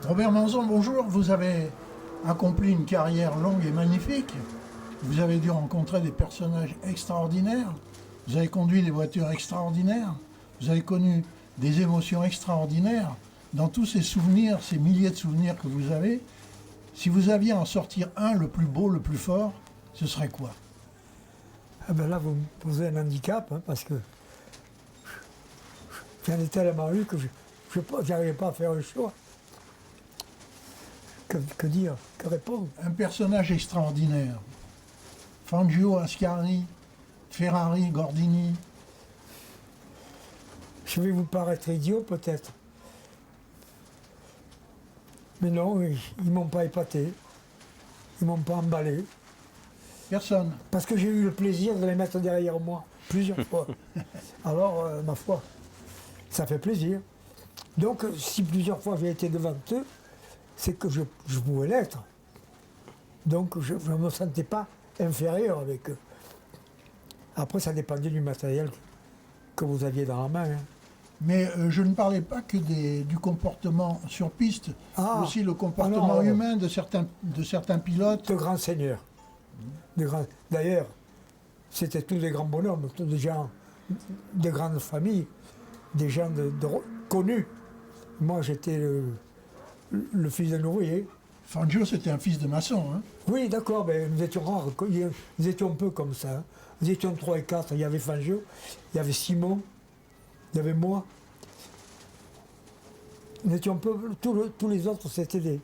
Robert Manzon, bonjour. Vous avez accompli une carrière longue et magnifique. Vous avez dû rencontrer des personnages extraordinaires. Vous avez conduit des voitures extraordinaires. Vous avez connu des émotions extraordinaires. Dans tous ces souvenirs, ces milliers de souvenirs que vous avez, si vous aviez à en sortir un, le plus beau, le plus fort, ce serait quoi? Ah ben là, vous me posez un handicap, hein, parce que j'en ai tellement eu que je n'arrivais pas à faire le choix. Que dire? Que répondre? Un personnage extraordinaire. Fangio, Ascari, Ferrari, Gordini. Je vais vous paraître idiot peut-être. Mais non, ils ne m'ont pas épaté. Ils ne m'ont pas emballé. Personne. Parce que j'ai eu le plaisir de les mettre derrière moi, plusieurs fois. Alors, ma foi, ça fait plaisir. Donc, si plusieurs fois j'ai été devant eux, c'est que je pouvais l'être. Donc, je ne me sentais pas inférieur avec eux. Après, ça dépendait du matériel que vous aviez dans la main. Hein. Mais je ne parlais pas que du comportement sur piste, aussi le comportement humain de certains pilotes. De grands seigneurs. D'ailleurs, c'était tous des grands bonhommes, tous des gens de grandes familles, des gens connus. Moi, j'étais le fils d'un ouvrier. Fangio, c'était un fils de maçon. Hein? Oui, d'accord, mais nous étions rares, nous étions un peu comme ça. Hein. Nous étions 3 et 4, il y avait Fangio, il y avait Simon, il y avait moi. Nous étions un peu, tous les autres, c'était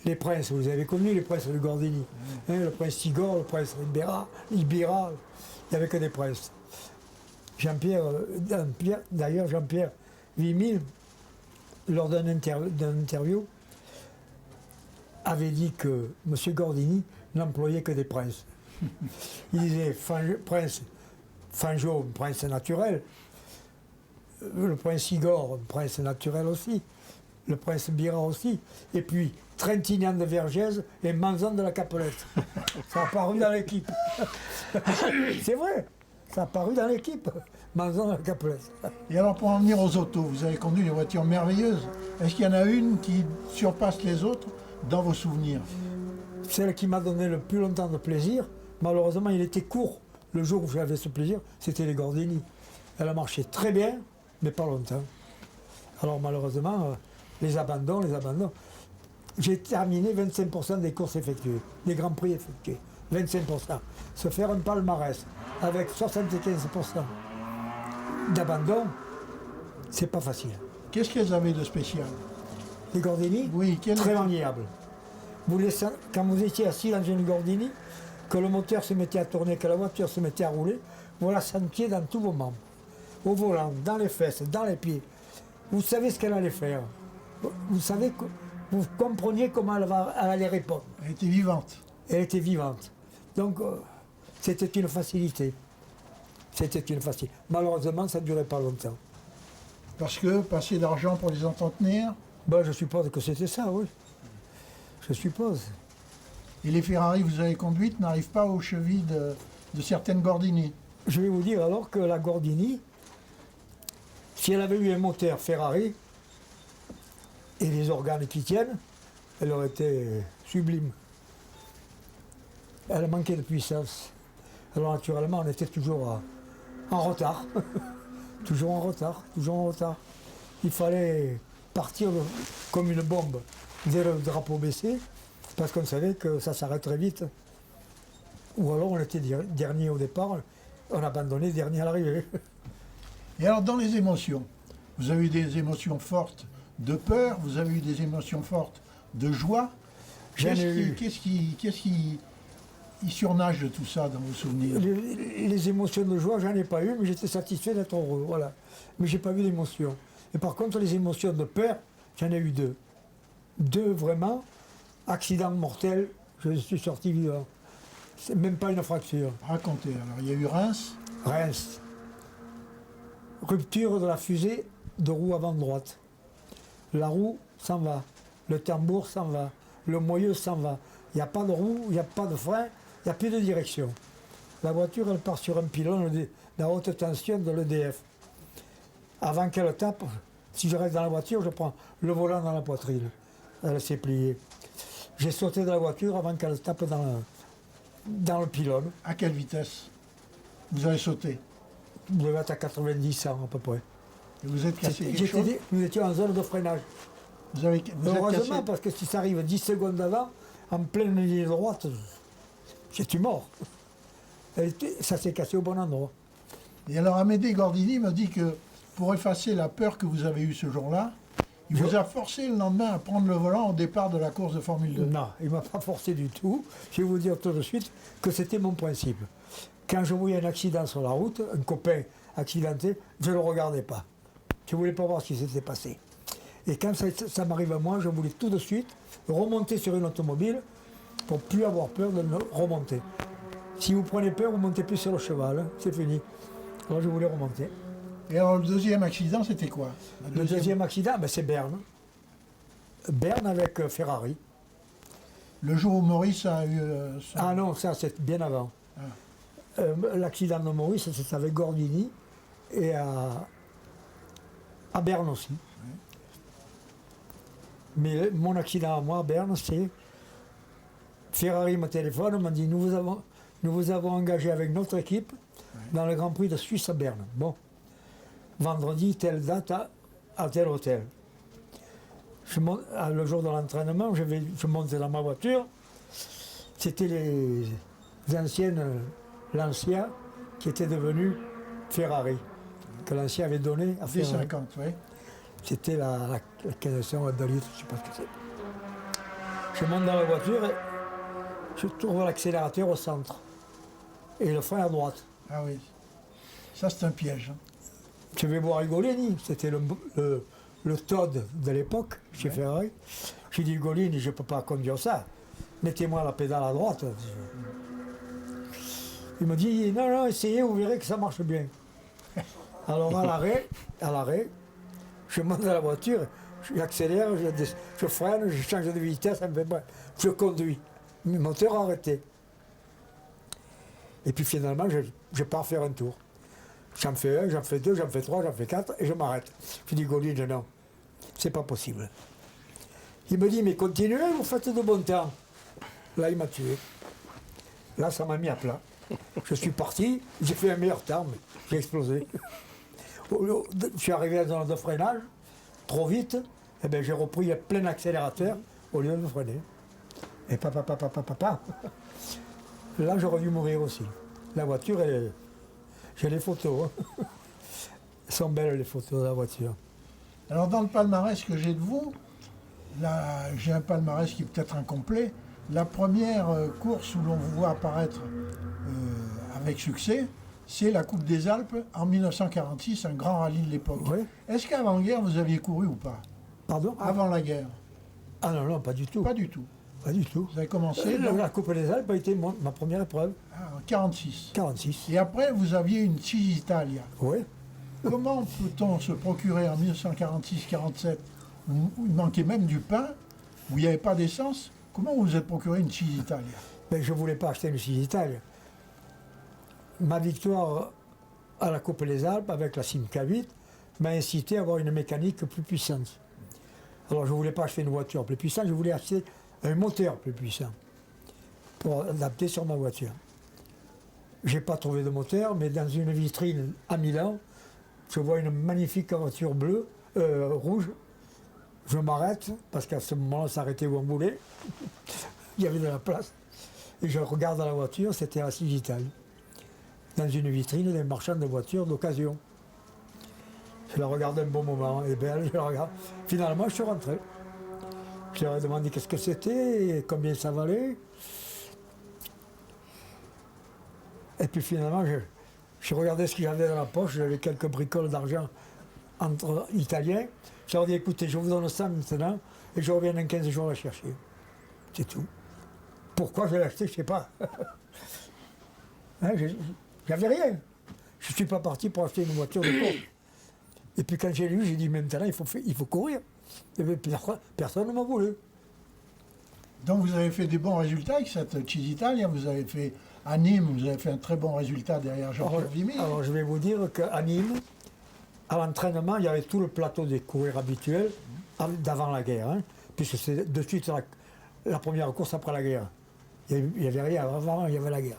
les princes, vous avez connu les princes de Gordini. Hein, le prince Igor, le prince Ibera, il n'y avait que des princes. D'ailleurs Jean-Pierre Vimille, lors d'une interview, avait dit que M. Gordini n'employait que des princes. Il disait Fangio, prince naturel, le prince Igor, prince naturel aussi, le prince Bira aussi, et puis Trintignant de Vergès et Manzon de la Capelette. Ça a apparu dans l'équipe. C'est vrai, ça a apparu dans l'équipe, Manzon de la Capelette. Et alors pour en venir aux autos, vous avez conduit des voitures merveilleuses. Est-ce qu'il y en a une qui surpasse les autres dans vos souvenirs? Celle qui m'a donné le plus longtemps de plaisir, malheureusement il était court. Le jour où j'avais ce plaisir, c'était les Gordini. Elle a marché très bien, mais pas longtemps. Alors malheureusement, les abandons. J'ai terminé 25% des courses effectuées, des grands prix effectués. 25%. Se faire un palmarès avec 75% d'abandon, c'est pas facile. Qu'est-ce qu'elles avaient de spécial? Les Gordini, oui, très maniables. Quand vous étiez assis dans une Gordini, que le moteur se mettait à tourner, que la voiture se mettait à rouler, vous la sentiez dans tous vos membres. Au volant, dans les fesses, dans les pieds. Vous savez ce qu'elle allait faire. Vous compreniez comment elle allait répondre. Elle était vivante. Elle était vivante. Donc, c'était une facilité. Malheureusement, ça ne durait pas longtemps. Parce que, passer d'argent pour les entretenir? Ben, je suppose que c'était ça, oui. Je suppose. Et les Ferrari que vous avez conduites n'arrivent pas aux chevilles de certaines Gordini? Je vais vous dire alors que la Gordini, si elle avait eu un moteur Ferrari et les organes qui tiennent, elle aurait été sublime. Elle manquait de puissance. Alors naturellement, on était toujours en retard. Toujours en retard. Il fallait partir comme une bombe dès le drapeau baissé, parce qu'on savait que ça s'arrêterait vite. Ou alors on était dernier au départ, on abandonnait dernier à l'arrivée. Et alors dans les émotions, vous avez eu des émotions fortes de peur, vous avez eu des émotions fortes de joie. Qu'est-ce qui surnage de tout ça dans vos souvenirs? Les émotions de joie, j'en ai pas eu, mais j'étais satisfait d'être heureux, voilà. Mais j'ai pas eu d'émotion. Et par contre, les émotions de peur, j'en ai eu deux. Deux vraiment, accident mortel, je suis sorti vivant. C'est même pas une fracture. Racontez, alors il y a eu Reims. Reims. Rupture de la fusée de roue avant droite. La roue s'en va, le tambour s'en va, le moyeu s'en va. Il n'y a pas de roue, il n'y a pas de frein, il n'y a plus de direction. La voiture, elle part sur un pylône de haute tension de l'EDF. Avant qu'elle tape, si je reste dans la voiture, je prends le volant dans la poitrine. elle s'est pliée. J'ai sauté de la voiture avant qu'elle tape dans le pylône. À quelle vitesse vous avez sauté? Vous devez être à 90, 100 à peu près. Et vous êtes cassé quelque chose? Nous étions en zone de freinage. Vous êtes Heureusement, cassé? parce que si ça arrive 10 secondes avant, en pleine ligne droite, j'étais mort. Ça s'est cassé au bon endroit. Et alors Amédée Gordini me dit que pour effacer la peur que vous avez eue ce jour-là, il vous a forcé le lendemain à prendre le volant au départ de la course de Formule 2. Non, il ne m'a pas forcé du tout. Je vais vous dire tout de suite que c'était mon principe. Quand je voyais un accident sur la route, un copain accidenté, je ne le regardais pas. Je ne voulais pas voir ce qui s'était passé. Et quand ça m'arrive à moi, je voulais tout de suite remonter sur une automobile pour ne plus avoir peur de remonter. Si vous prenez peur, vous ne montez plus sur le cheval, hein, c'est fini. Alors je voulais remonter. Et alors le deuxième accident, c'était quoi? Le deuxième accident, ben, c'est Berne. Berne avec Ferrari. Le jour où Maurice a eu... Ah non, ça c'est bien avant. L'accident de Maurice, c'est avec Gordini et à Berne aussi. Oui. Mais mon accident à moi à Berne, c'est Ferrari me téléphone, m'a dit nous vous avons engagé avec notre équipe dans le Grand Prix de Suisse à Berne. Bon, vendredi, telle date à tel hôtel. Le jour de l'entraînement, je monte dans ma voiture. C'était les anciennes Lancia qui étaient devenues Ferrari, que Lancia avait donné à Ferrari. 50, oui. C'était la caisson de litre, je ne sais pas ce que c'est. Je monte dans la voiture et je trouve l'accélérateur au centre. Et le frein à droite. Ah oui. Ça, c'est un piège. Hein. Je vais voir Ugolini, c'était le Todd de l'époque, chez Ferrari. J'ai dit, Ugolini, je ne peux pas conduire ça. Mettez-moi la pédale à droite. Il me dit, non, essayez, vous verrez que ça marche bien. Alors à l'arrêt, je monte dans la voiture, j'accélère, je freine, je change de vitesse, ça me fait mal. Je conduis. Le moteur a arrêté. Et puis finalement, je pars faire un tour. J'en fais un, j'en fais deux, j'en fais trois, j'en fais quatre, et je m'arrête. Je dis, Gauline, non, c'est pas possible. Il me dit, mais continuez, vous faites de bon temps. Là, il m'a tué. Là, ça m'a mis à plat. Je suis parti, j'ai fait un meilleur temps, mais j'ai explosé. Je suis arrivé à la zone de freinage, trop vite, et bien j'ai repris le plein accélérateur au lieu de freiner. Et papa. Là, j'aurais dû mourir aussi. La voiture, j'ai les photos. Hein. Elles sont belles, les photos de la voiture. Alors, dans le palmarès que j'ai de vous, là, j'ai un palmarès qui est peut-être incomplet. La première course où l'on vous voit apparaître avec succès, c'est la Coupe des Alpes en 1946, un grand rallye de l'époque. Oui. Est-ce qu'avant-guerre, vous aviez couru ou pas? Pardon? Avant la guerre? Ah non, pas du tout. Pas du tout. Pas du tout. Vous avez commencé La Coupe des Alpes a été ma première épreuve. en 46. 46. Et après, vous aviez une Cisitalia. Oui. Comment peut-on se procurer en 1946-47, où il manquait même du pain, où il n'y avait pas d'essence, comment vous vous êtes procuré une Cisitalia? Mais je ne voulais pas acheter une Cisitalia. Ma victoire à la Coupe des Alpes avec la Simca 8 m'a incité à avoir une mécanique plus puissante. Alors je ne voulais pas acheter une voiture plus puissante, je voulais acheter un moteur plus puissant pour adapter sur ma voiture. Je n'ai pas trouvé de moteur, mais dans une vitrine à Milan, je vois une magnifique voiture rouge. Je m'arrête, parce qu'à ce moment-là, ça s'arrêtait où on voulait. Il y avait de la place. Et je regarde la voiture, c'était la Cisitalia. Dans une vitrine des marchands de voitures d'occasion. Je la regarde un bon moment, et belle, je la regarde. Finalement, je suis rentré. Je leur ai demandé qu'est-ce que c'était, et combien ça valait. Et puis finalement, je regardais ce que j'avais dans la poche, j'avais quelques bricoles d'argent entre Italiens. Je leur ai dit, écoutez, je vous donne ça maintenant, et je reviens dans 15 jours la chercher. C'est tout. Pourquoi je l'ai acheté, je ne sais pas. Hein, j'avais rien. Je ne suis pas parti pour acheter une voiture de course. Et puis quand j'ai lu, j'ai dit maintenant il faut courir. Et personne ne m'a voulu. Donc vous avez fait des bons résultats avec cette Cisitalia, vous avez fait à Nîmes, vous avez fait un très bon résultat derrière Jean-Pierre Vimy. Alors je vais vous dire qu'à Nîmes, à l'entraînement, il y avait tout le plateau des coureurs habituels d'avant la guerre. Hein, puisque c'est de suite la première course après la guerre. Il n'y avait rien avant, il y avait la guerre.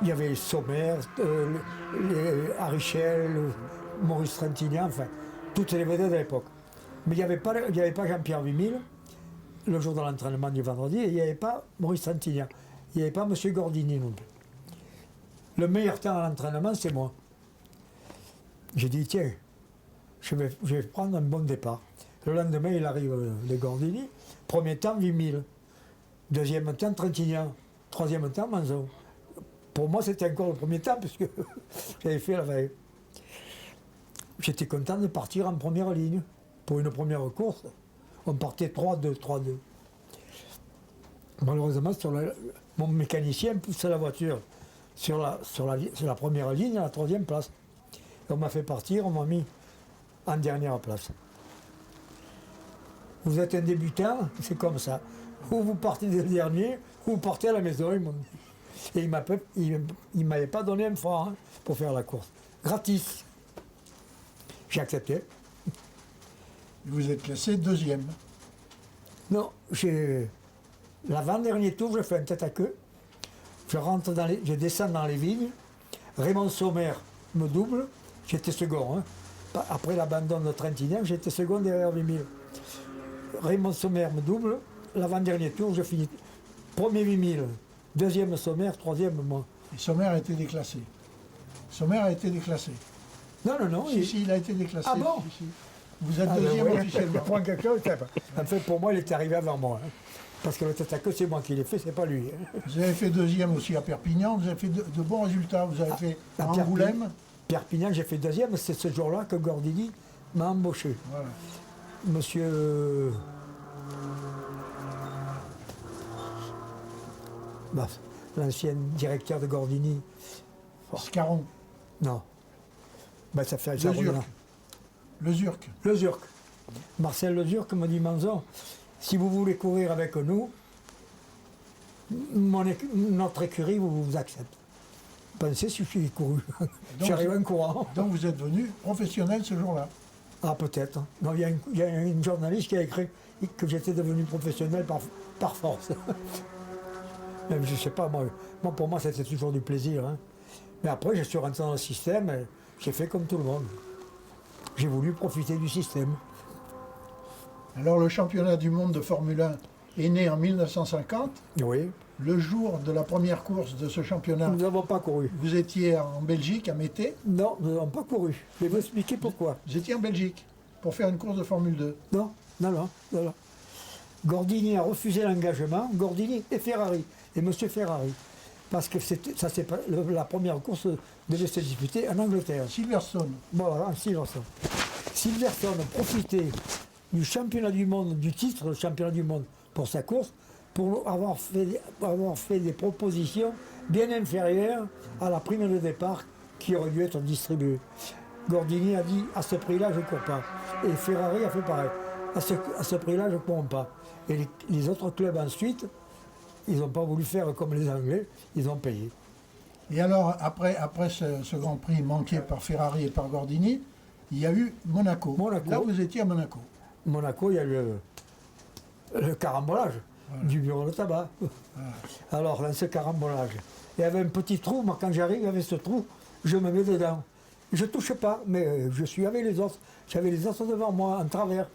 Il y avait Sommer, Harichel, Maurice Trintignant, enfin, toutes les vedettes de l'époque. Mais il n'y avait pas Jean-Pierre Vimille, le jour de l'entraînement du vendredi, et il n'y avait pas Maurice Trintignant. Il n'y avait pas M. Gordini non plus. Le meilleur temps à l'entraînement, c'est moi. J'ai dit, tiens, je vais prendre un bon départ. Le lendemain, il arrive les Gordini. Premier temps, 8000. Deuxième temps, Trintignant. Troisième temps, Manzon. Pour moi, c'était encore le premier temps, puisque j'avais fait la veille. J'étais content de partir en première ligne. Pour une première course, on partait 3-2, 3-2. Malheureusement, mon mécanicien poussait la voiture sur la première ligne, à la troisième place. Et on m'a fait partir, on m'a mis en dernière place. Vous êtes un débutant, c'est comme ça. Ou vous partez le dernier, ou vous partez à la maison, ils m'ont dit. Et il ne m'avait pas donné un franc pour faire la course. Gratis. J'ai accepté. Vous êtes classé deuxième. Non, l'avant-dernier tour, je fais un tête à queue. Je descends dans les vignes. Raymond Sommer me double. J'étais second. Après l'abandon de Trintignant, j'étais second derrière 8000. Raymond Sommer me double. L'avant-dernier tour, je finis premier 8000. Deuxième Sommer, troisième moi. Et Sommer a été déclassé. Sommer a été déclassé. Non. Si, il a été déclassé. Ah bon? Si. Vous êtes deuxième officiellement. Je prends quelque chose. En fait, pour moi, il est arrivé avant moi. Parce que le tête à queue, c'est moi qui l'ai fait, c'est pas lui. Vous avez fait deuxième aussi à Perpignan. Vous avez fait de bons résultats. Vous avez fait à Angoulême. Perpignan, j'ai fait deuxième. C'est ce jour-là que Gordini m'a embauché. Voilà. Monsieur... l'ancien directeur de Gordini. Scarron. Non. Ça fait Le Zurk. Le Zurk. Le Zurk. Marcel Le Zurk me dit, Manzon, si vous voulez courir avec nous, notre écurie vous accepte. Pensez si je suis couru. J'arrive en courant. Donc vous êtes devenu professionnel ce jour-là. Ah, peut-être. Non, il y a une journaliste qui a écrit que j'étais devenu professionnel par force. Mais je ne sais pas, moi, pour moi, c'était toujours du plaisir. Mais après, je suis rentré dans le système et j'ai fait comme tout le monde. J'ai voulu profiter du système. Alors, le championnat du monde de Formule 1 est né en 1950. Oui. Le jour de la première course de ce championnat, Nous n'avons pas couru. vous étiez en Belgique, à Mété. Non, nous n'avons pas couru. Je vais vous expliquer pourquoi. Vous étiez en Belgique pour faire une course de Formule 2. Non. Gordini a refusé l'engagement, Gordini et Ferrari, et M. Ferrari. Parce que la première course devait se disputer en Angleterre. Silverstone. Voilà, en Silverstone. Silverstone profitait du championnat du monde, du titre de championnat du monde pour sa course, pour avoir fait des propositions bien inférieures à la prime de départ qui aurait dû être distribuée. Gordini a dit, à ce prix-là, je ne cours pas. Et Ferrari a fait pareil. À ce prix-là, je ne cours pas. Et les autres clubs ensuite, ils n'ont pas voulu faire comme les Anglais, ils ont payé. Et alors, après ce Grand Prix manqué par Ferrari et par Gordini, il y a eu Monaco. Là, vous étiez à Monaco. Monaco, il y a eu le carambolage du bureau de tabac. Alors, dans ce carambolage, il y avait un petit trou. Moi, quand j'arrive, il y avait ce trou, je me mets dedans. Je ne touche pas, mais je suis avec les autres. J'avais les autres devant moi, en travers.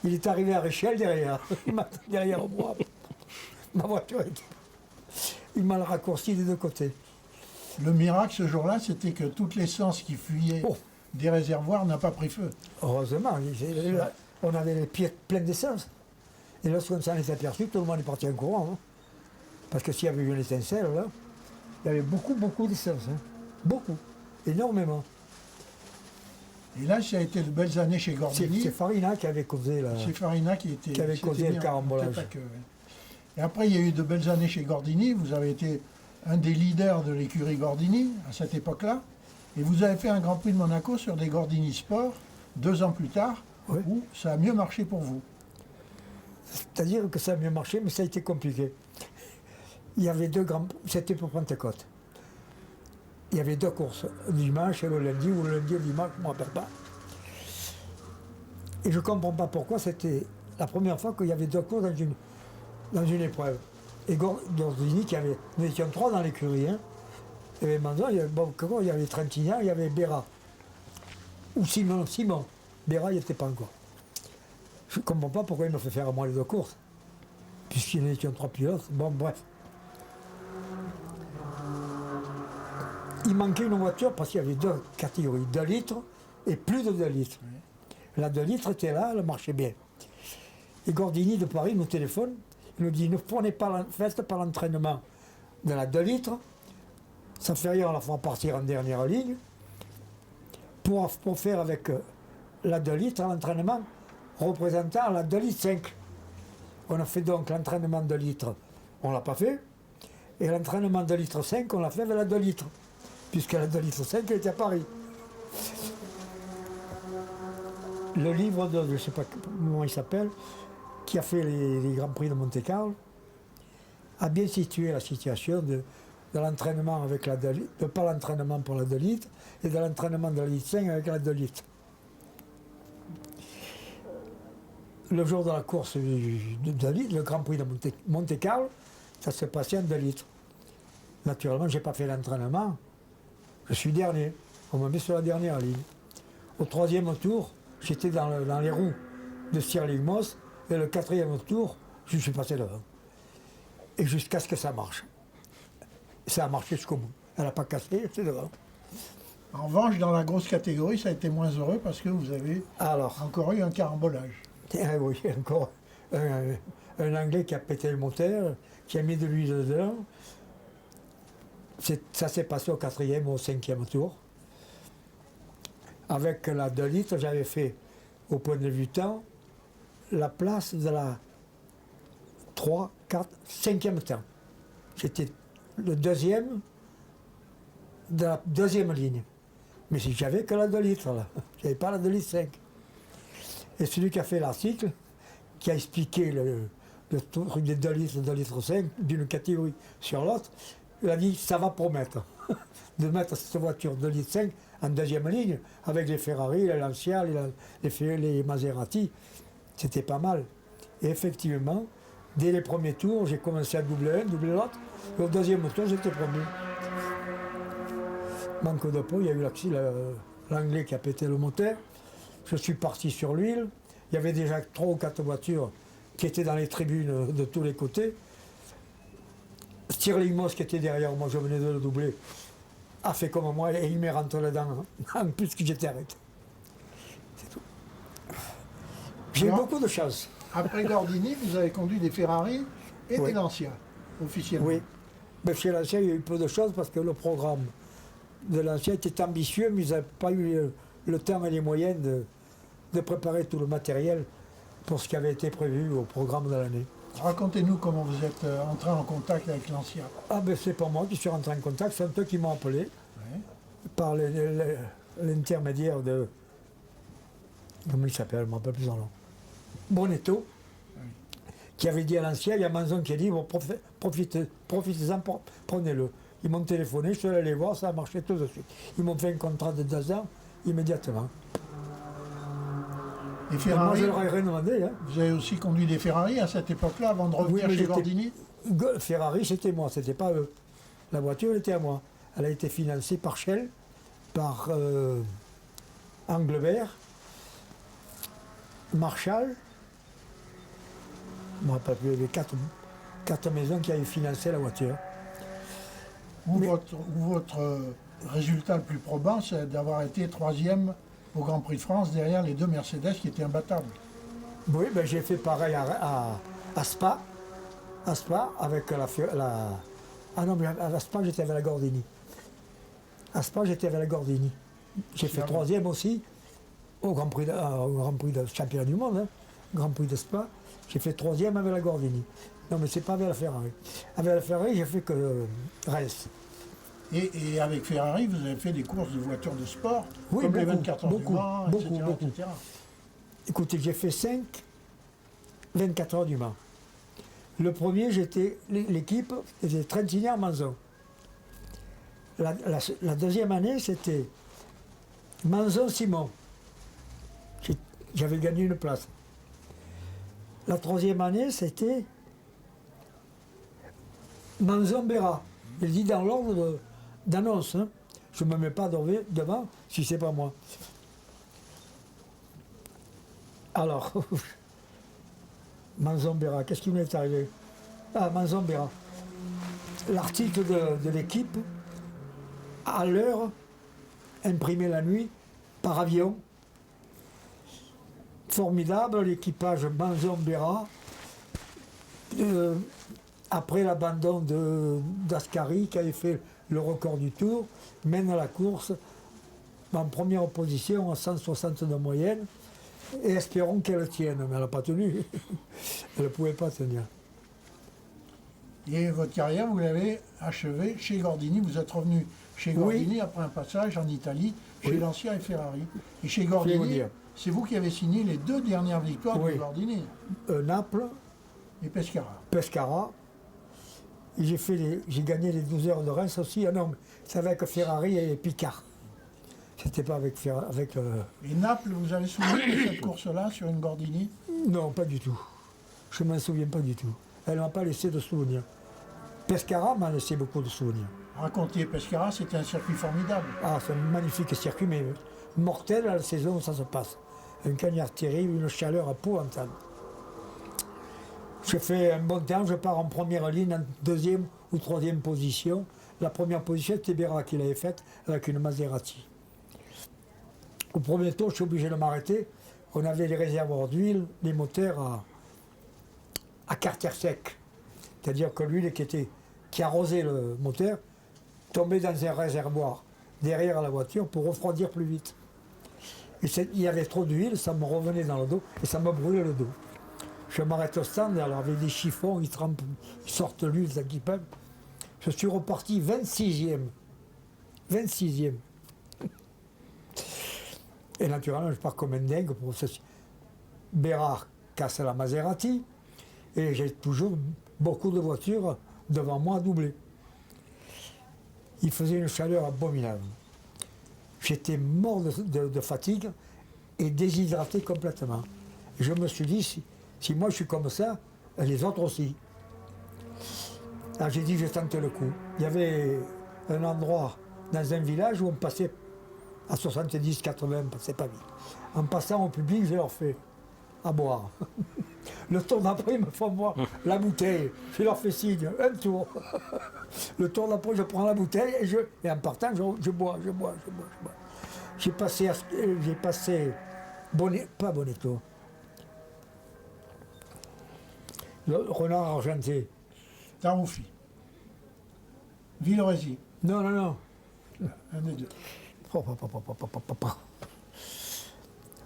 Il est arrivé à Richel derrière. Il m'a derrière moi. Ma voiture était... Il m'a raccourci des deux côtés. Le miracle ce jour-là, c'était que toute l'essence qui fuyait des réservoirs n'a pas pris feu. Heureusement, on avait les pieds pleins d'essence. Et lorsqu'on s'en est aperçu, tout le monde est parti en courant. Parce que s'il y avait eu une étincelle, là, il y avait beaucoup d'essence. Beaucoup, énormément. Et là, ça a été de belles années chez Gordini. C'est Farina qui avait causé C'est Farina qui avait causé le carambolage. Et après, il y a eu de belles années chez Gordini. Vous avez été un des leaders de l'écurie Gordini à cette époque-là. Et vous avez fait un Grand Prix de Monaco sur des Gordini Sport 2 ans plus tard, où ça a mieux marché pour vous. C'est-à-dire que ça a mieux marché, mais ça a été compliqué. Il y avait 2 grands... C'était pour Pentecôte. Il y avait 2 courses, le dimanche et le lundi, ou le lundi et le dimanche, je ne me rappelle pas. Et je ne comprends pas pourquoi c'était la première fois qu'il y avait deux courses dans une épreuve. Et Gordini, nous étions trois dans l'écurie. Hein. Il y avait Manzon, il y avait Trentignan, il y avait Béra. Ou Simon. Béra, il n'y était pas encore. Je ne comprends pas pourquoi il me fait faire à moi les deux courses. Puisqu'il étions trois pilotes. Bon, bref. Il manquait une voiture parce qu'il y avait deux catégories, 2 litres et plus de 2 litres. Oui. La 2 litres était là, elle marchait bien. Et Gordini de Paris nous téléphone, il nous dit, ne prenez pas, faites pas l'entraînement de la 2 litres, ça fait rien, on la fera partir en dernière ligne, pour faire avec la 2 litres l'entraînement représentant la 2 litres 5. On a fait donc l'entraînement de litres, on ne l'a pas fait, et l'entraînement de litre 5, on l'a fait avec la 2 litres, puisque la 2 litres 5 était à Paris. Le livre de, je ne sais pas comment il s'appelle, qui a fait les Grands Prix de Monte-Carlo, a bien situé la situation de l'entraînement avec la 2 litres, de pas l'entraînement pour la 2 litres, et de l'entraînement de la litre 5 avec la 2 litres. Le jour de la course de 2 litres, le Grand Prix de Monte-Carlo, ça s'est passé en 2 litres. Naturellement, je n'ai pas fait l'entraînement, je suis dernier, on m'a mis sur la dernière ligne. Au 3e tour, j'étais dans les roues de Stirling Moss, et le 4e tour, je suis passé devant. Et jusqu'à ce que ça marche. Ça a marché jusqu'au bout. Elle n'a pas cassé, c'est devant. En revanche, dans la grosse catégorie, ça a été moins heureux parce que vous avez encore eu un carambolage. Oui, encore un Anglais qui a pété le moteur, qui a mis de l'huile dedans. Ça s'est passé au 4e ou au 5e tour. Avec la 2 litres, j'avais fait, au point de vue temps, la place de la 3, 4, 5e temps. J'étais le 2e de la 2e ligne. Mais si j'avais que la 2 litres, là. J'avais pas la 2 litres 5. Et celui qui a fait l'article, qui a expliqué le truc des 2 litres 5, d'une catégorie sur l'autre, il a dit ça va promettre de mettre cette voiture 2 litres 5 en 2e ligne, avec les Ferrari, les Lancia, les Maserati. C'était pas mal. Et effectivement, dès les premiers tours, j'ai commencé à doubler un, doubler l'autre. Et au 2e tour, j'étais premier. Manque de peau, il y a eu l'Anglais qui a pété le moteur. Je suis parti sur l'huile. Il y avait déjà 3 ou 4 voitures qui étaient dans les tribunes de tous les côtés. Stirling Moss, qui était derrière moi, je venais de le doubler, a fait comme moi et il m'est rentré dedans, en plus que j'étais arrêté. C'est tout. J'ai eu beaucoup de chance. Après Gordini, vous avez conduit des Ferrari et des Lancia, officiellement. Oui. Mais chez Lancia, il y a eu peu de choses parce que le programme de Lancia était ambitieux, mais ils n'avaient pas eu le temps et les moyens de préparer tout le matériel pour ce qui avait été prévu au programme de l'année. Racontez-nous comment vous êtes entré en contact avec Lancia. Ah ben c'est pas moi qui suis rentré en contact, c'est eux qui m'ont appelé par l'intermédiaire de... Comment il s'appelle, je ne me rappelle plus son nom. Bonetto, qui avait dit à Lancia, il y a Manzon qui a dit, bon, profitez-en, prenez-le. Ils m'ont téléphoné, je suis allé les voir, ça a marché tout de suite. Ils m'ont fait un contrat de 2 ans immédiatement. Et Ferrari, moi, je leur ai rien demandé. Hein. Vous avez aussi conduit des Ferrari à cette époque-là, avant de revenir chez Gordini? Ferrari, c'était moi, c'était pas eux. La voiture était à moi. Elle a été financée par Shell, par Englebert, Marshall. Je ne me rappelle plus, il y avait 4 maisons qui avaient financé la voiture. Votre résultat le plus probant, c'est d'avoir été 3e au Grand Prix de France derrière les 2 Mercedes qui étaient imbattables. Oui, ben j'ai fait pareil à Spa. À Spa, avec la... Ah non, mais à Spa, j'étais avec la Gordini. À Spa, j'étais avec la Gordini. J'ai fait 3e aussi au Grand Prix de championnat du monde, hein, Grand Prix de Spa. J'ai fait 3e avec la Gordini. Non, mais c'est pas avec la Ferrari. Avec la Ferrari, j'ai fait que race. Et avec Ferrari, vous avez fait des courses de voitures de sport, oui, comme beaucoup, les 24 heures beaucoup, du Mans, beaucoup, etc., beaucoup. etc. Écoutez, j'ai fait 24 heures du Mans. Le premier, l'équipe, c'était Trentignan Manzon. La 2e année, c'était Manzon Simon. J'avais gagné une place. La troisième année, c'était Manzon-Béra. Il dit dans l'ordre d'annonce. Hein. Je ne me mets pas devant si c'est pas moi. Alors, Manzon-Béra, qu'est-ce qui m'est arrivé? Ah, Manzon-Béra. L'article de l'équipe, à l'heure, imprimé la nuit, par avion. Formidable, l'équipage Manzon-Béra. Après l'abandon d'Ascari, qui avait fait le record du Tour, mène à la course en première position à 160 de moyenne. Et espérons qu'elle tienne, mais elle n'a pas tenu. Elle ne pouvait pas tenir. Et votre carrière, vous l'avez achevée chez Gordini. Vous êtes revenu chez Gordini Oui. après un passage en Italie, chez Oui. Lancia et Ferrari. Et chez Je vais Gordini, vous dire. c'est vous qui avez signé les 2 dernières victoires Oui. de Gordini Naples, et Pescara. Pescara. J'ai gagné les 12 heures de Reims aussi. Ah non, c'est avec Ferrari et Picard. C'était pas avec Et Naples, vous avez souvenir de cette course-là sur une Gordini? Non, pas du tout. Je ne m'en souviens pas du tout. Elle ne m'a pas laissé de souvenirs. Pescara m'a laissé beaucoup de souvenirs. Racontez, Pescara, c'était un circuit formidable. Ah, c'est un magnifique circuit, mais mortel à la saison où ça se passe. Un cagnard terrible, une chaleur épouvantable. Je fais un bon temps, je pars en première ligne, en deuxième ou troisième position. La première position, c'était Béra qui l'avait faite avec une Maserati. Au premier tour, je suis obligé de m'arrêter. On avait les réservoirs d'huile, les moteurs à carter sec. C'est-à-dire que l'huile qui arrosait le moteur tombait dans un réservoir derrière la voiture pour refroidir plus vite. Et il y avait trop d'huile, ça me revenait dans le dos et ça me brûlait le dos. Je m'arrête au stand, alors avec des chiffons, ils sortent l'huile, ça qui peuvent. Je suis reparti 26e. 26e. Et naturellement, je pars comme un dingue pour ceci. Bérard casse la Maserati et j'ai toujours beaucoup de voitures devant moi à doubler. Il faisait une chaleur abominable. J'étais mort de fatigue et déshydraté complètement. Et je me suis dit, si moi je suis comme ça, les autres aussi. Alors j'ai dit, je tente le coup. Il y avait un endroit dans un village où on passait à 70, 80, c'est pas vite. En passant au public, je leur fais à boire. Le tour d'après, ils me font boire la bouteille. Je leur fais signe, un tour. Le tour d'après, je prends la bouteille et en partant, je bois. J'ai passé pas Bonetto. Le renard argenté. Taruffi. Villoresi. Non. Un des deux.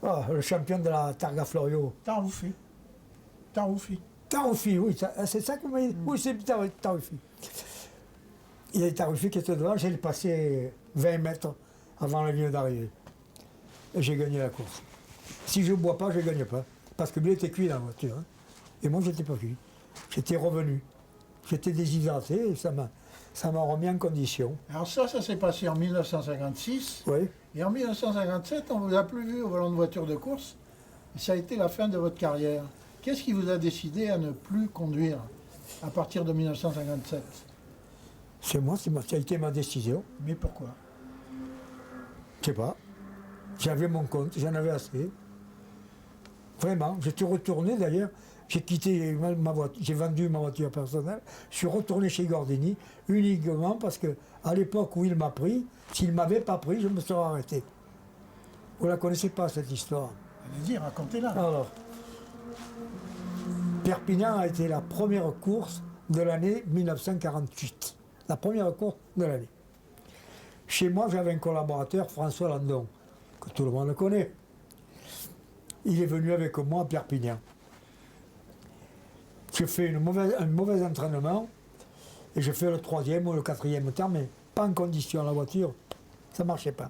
Ah, le champion de la Targa Florio. Taruffi. Taruffi, oui, c'est ça que vous m'avez dit. Oui, c'est Taruffi. Il y a Taruffi qui était devant, j'ai passé 20 mètres avant la ligne d'arrivée. Et j'ai gagné la course. Si je ne bois pas, je ne gagne pas. Parce que lui était cuit dans la voiture. Hein. Et moi, je n'étais pas cuit. J'étais revenu. J'étais déshydraté et ça m'a remis en condition. Alors ça s'est passé en 1956. Oui. Et en 1957, on ne vous a plus vu au volant de voiture de course. Et ça a été la fin de votre carrière. Qu'est-ce qui vous a décidé à ne plus conduire à partir de 1957? C'est moi, ça a été ma décision. Mais pourquoi? Je sais pas. J'avais mon compte, j'en avais assez. Vraiment, j'étais retourné d'ailleurs. J'ai quitté ma voiture, j'ai vendu ma voiture personnelle. Je suis retourné chez Gordini uniquement parce que à l'époque où il m'a pris, s'il ne m'avait pas pris, je me serais arrêté. Vous ne la connaissez pas cette histoire? Allez-y, racontez-la. Alors, Perpignan a été la première course de l'année 1948. La première course de l'année. Chez moi, j'avais un collaborateur, François Landon, que tout le monde connaît. Il est venu avec moi à Perpignan. Je fais un mauvais entraînement et je fais le 3e ou le 4e temps, mais pas en condition. La voiture, ça ne marchait pas.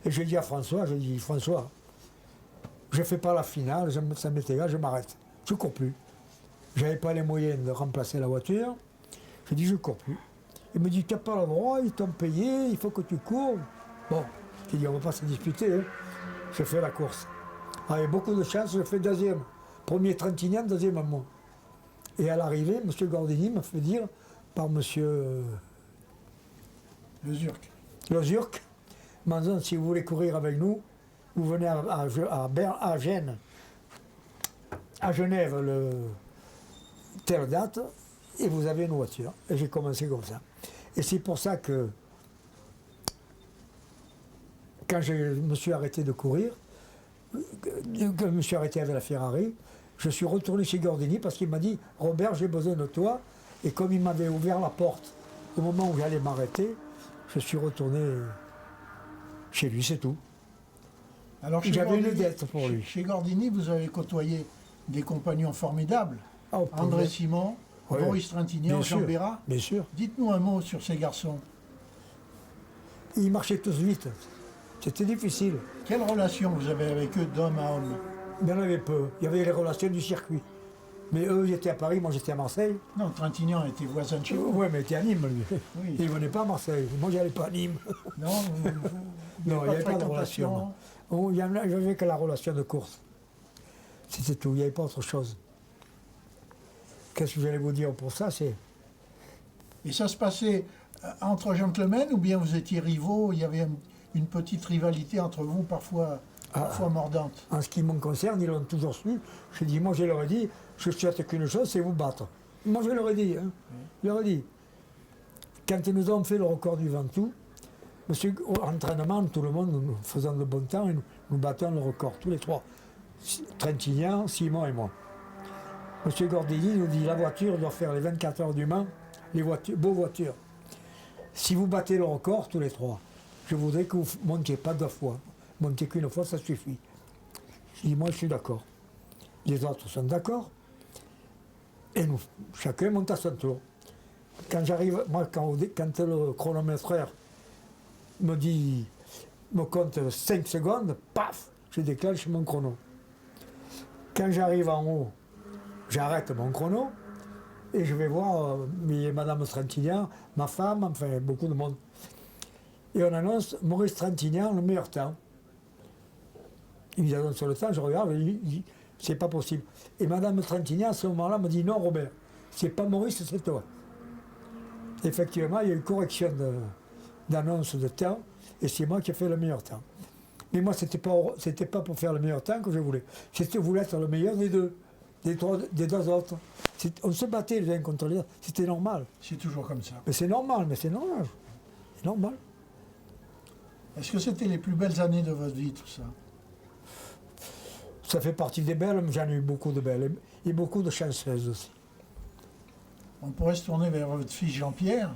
Et je dis à François, François, je ne fais pas la finale, ça m'est égal, je m'arrête. Je ne cours plus. Je n'avais pas les moyens de remplacer la voiture. Je dis, je ne cours plus. Il me dit, tu n'as pas le droit, ils t'ont payé, il faut que tu cours. Bon, je dis, on ne va pas se disputer. Hein. Je fais la course. Avec beaucoup de chance, je fais deuxième. Premier Trintignant, deuxième à moi. Et à l'arrivée, M. Gordini m'a fait dire par M. Le Zurk, m'a dit, si vous voulez courir avec nous, vous venez à Gênes, à Genève, telle date, et vous avez une voiture. Et j'ai commencé comme ça. Et c'est pour ça que, quand je me suis arrêté de courir, que je me suis arrêté avec la Ferrari, je suis retourné chez Gordini parce qu'il m'a dit « Robert, j'ai besoin de toi ». Et comme il m'avait ouvert la porte au moment où j'allais m'arrêter, je suis retourné chez lui, c'est tout. Alors j'avais une dette pour lui. Chez Gordini, vous avez côtoyé des compagnons formidables. André Simon, oui. Maurice Trintignant, Jean Bérat. Bien sûr. Dites-nous un mot sur ces garçons. Ils marchaient tous vite. C'était difficile. Quelle relation vous avez avec eux d'homme à homme? Il y en avait peu. Il y avait les relations du circuit. Mais eux, ils étaient à Paris, moi j'étais à Marseille. Non, Trintignant était voisin de chez vous. Oui, mais il était à Nîmes, lui. Oui. Il ne venait pas à Marseille. Moi, j'allais pas à Nîmes. Non, non, il n'y avait pas de relation. Il n'y avait que la relation de course. C'était tout, il n'y avait pas autre chose. Qu'est-ce que j'allais vous dire pour ça, c'est... Et ça se passait entre gentlemen ou bien vous étiez rivaux? Il y avait une petite rivalité entre vous, parfois mordante. En ce qui me concerne, ils l'ont toujours su. Je dis, moi je leur ai dit, je souhaite qu'une chose, c'est vous battre. Moi je leur ai dit, hein. Je leur ai dit. Quand nous avons fait le record du Ventoux, monsieur, au entraînement, tout le monde, nous faisant de bon temps, et nous battons le record, tous les trois. Trintignant, Simon et moi. Monsieur Gordini nous dit, la voiture doit faire les 24 heures du Mans, les voitures, beaux voitures. Si vous battez le record, tous les trois, je voudrais que vous ne montiez pas 2 fois. Monter qu'une fois, ça suffit. Je dis, moi, je suis d'accord. Les autres sont d'accord. Et nous, chacun monte à son tour. Quand j'arrive, moi, quand le chronométreur me compte 5 secondes, paf, je déclenche mon chrono. Quand j'arrive en haut, j'arrête mon chrono et je vais voir Madame Trintignant, ma femme, enfin beaucoup de monde. Et on annonce Maurice Trintignant, le meilleur temps. Il me annonce le temps, je regarde, et il dit, c'est pas possible. Et Madame Trintignant, à ce moment-là, me dit, non Robert, c'est pas Maurice, c'est toi. Effectivement, il y a eu correction d'annonce de temps, et c'est moi qui ai fait le meilleur temps. Mais moi, c'était pas pour faire le meilleur temps que je voulais. Je voulais être le meilleur des deux, des deux autres. On se battait les uns contre les autres, c'était normal. C'est toujours comme ça. Mais c'est normal, C'est normal. Est-ce que c'était les plus belles années de votre vie, tout ça? Ça fait partie des belles, mais j'en ai eu beaucoup de belles, et beaucoup de chanceuses aussi. On pourrait se tourner vers votre fils Jean-Pierre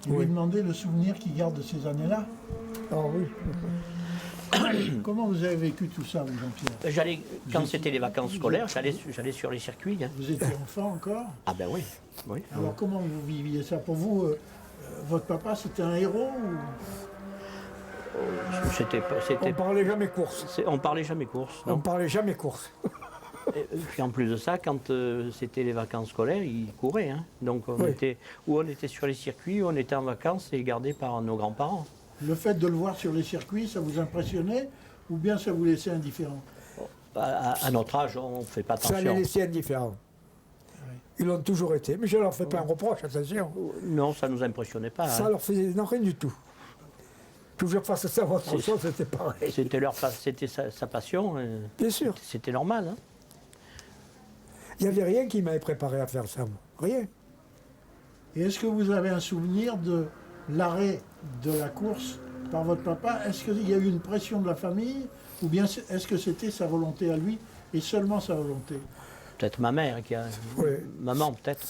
et lui demander le souvenir qu'il garde de ces années-là. Oh oui. Comment vous avez vécu tout ça, vous, Jean-Pierre? Quand c'était les vacances scolaires, j'allais sur les circuits. Hein. Vous étiez enfant encore? Ah ben oui. Alors comment vous viviez ça? Pour vous, votre papa, c'était un héros ou... On parlait jamais course. On parlait jamais course. Non. On parlait jamais course. Et puis en plus de ça, quand c'était les vacances scolaires, ils couraient. Hein. Donc on était sur les circuits, ou on était en vacances et gardés par nos grands-parents. Le fait de le voir sur les circuits, ça vous impressionnait ou bien ça vous laissait indifférent? À notre âge, on ne fait pas attention. Ça les laissait indifférents. Oui. Ils l'ont toujours été. Mais je ne leur fais pas un reproche, attention. Non, ça ne nous impressionnait pas. Ça leur faisait rien du tout. Que je fasse ça à autre chose, c'était pareil. C'était sa passion. Bien sûr. C'était normal. Hein. Il n'y avait rien qui m'avait préparé à faire ça. Rien. Et est-ce que vous avez un souvenir de l'arrêt de la course par votre papa? Est-ce qu'il y a eu une pression de la famille ou bien est-ce que c'était sa volonté à lui et seulement sa volonté? Peut-être ma mère qui a... Oui. Maman peut-être.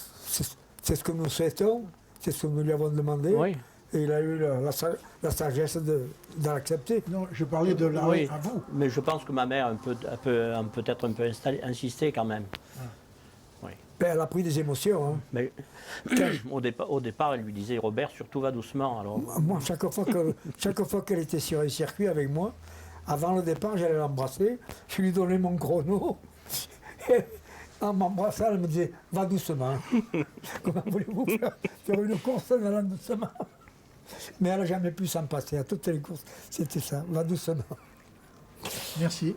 C'est ce que nous souhaitons, c'est ce que nous lui avons demandé. Oui. Et il a eu la sagesse de l'accepter. Non, je parlais de l'arrêt à vous. Mais je pense que ma mère peut-être un peu insisté quand même. Ah. Oui. Ben, elle a pris des émotions. Hein. Mais au départ, elle lui disait Robert, surtout va doucement. Alors. Moi, chaque fois qu'elle était sur un circuit avec moi, avant le départ, j'allais l'embrasser, je lui donnais mon chrono. Et en m'embrassant, elle me disait va doucement. Comment voulez-vous faire une course en allant doucement? Mais elle n'a jamais pu s'en passer. À toutes les courses, c'était ça, va doucement. Merci.